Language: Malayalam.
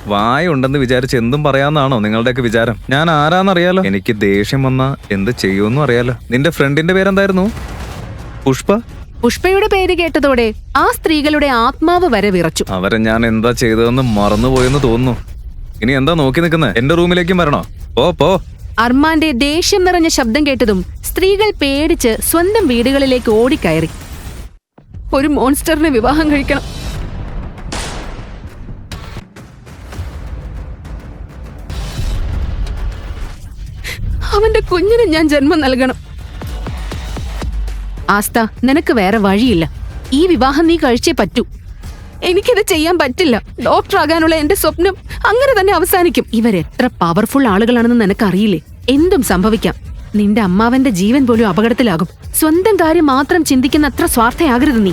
വായ ഉണ്ടെന്ന് വിചാരിച്ച് എന്തും പറയാന്നാണോ നിങ്ങളുടെയൊക്കെ വിചാരം? ഞാൻ ആരാന്നറിയാലോ. എനിക്ക് ദേഷ്യം വന്നാ എന്ത് ചെയ്യുമെന്നും അറിയാലോ. നിന്റെ ഫ്രണ്ടിന്റെ പേരെന്തായിരുന്നു? പുഷ്പ. പുഷ്പയുടെ പേര് കേട്ടതോടെ ആ സ്ത്രീകളുടെ ആത്മാവ് വരെ വിറച്ചു. അവരെ ഞാൻ എന്താ ചെയ്തതെന്ന് മറന്നുപോയെന്ന് തോന്നുന്നു. ഇനി എന്താ നോക്കി നിൽക്കുന്നത്? എന്റെ റൂമിലേക്കും വരണോ? പോ. അർമാന്റെ ദേഷ്യം നിറഞ്ഞ ശബ്ദം കേട്ടതും സ്ത്രീകൾ പേടിച്ച് സ്വന്തം വീടുകളിലേക്ക് ഓടിക്കയറി. ഒരു മോൺസ്റ്ററിനെ വിവാഹം കഴിക്കണം. അവന്റെ കുഞ്ഞിന് ഞാൻ ജന്മം നൽകണം. ആസ്ത, നിനക്ക് വേറെ വഴിയില്ല. ഈ വിവാഹം നീ കഴിച്ചേ പറ്റൂ. എനിക്കിത് ചെയ്യാൻ പറ്റില്ല. ഡോക്ടർ ആകാനുള്ള എന്റെ സ്വപ്നം അങ്ങനെ തന്നെ അവസാനിക്കും. ഇവരെത്ര പവർഫുൾ ആളുകളാണെന്ന് നിനക്കറിയില്ലേ? എന്തും സംഭവിക്കാം. നിന്റെ അമ്മാവന്റെ ജീവൻ പോലും അപകടത്തിലാകും. സ്വന്തം കാര്യം മാത്രം ചിന്തിക്കുന്ന അത്ര സ്വാർത്ഥയാകരുത് നീ.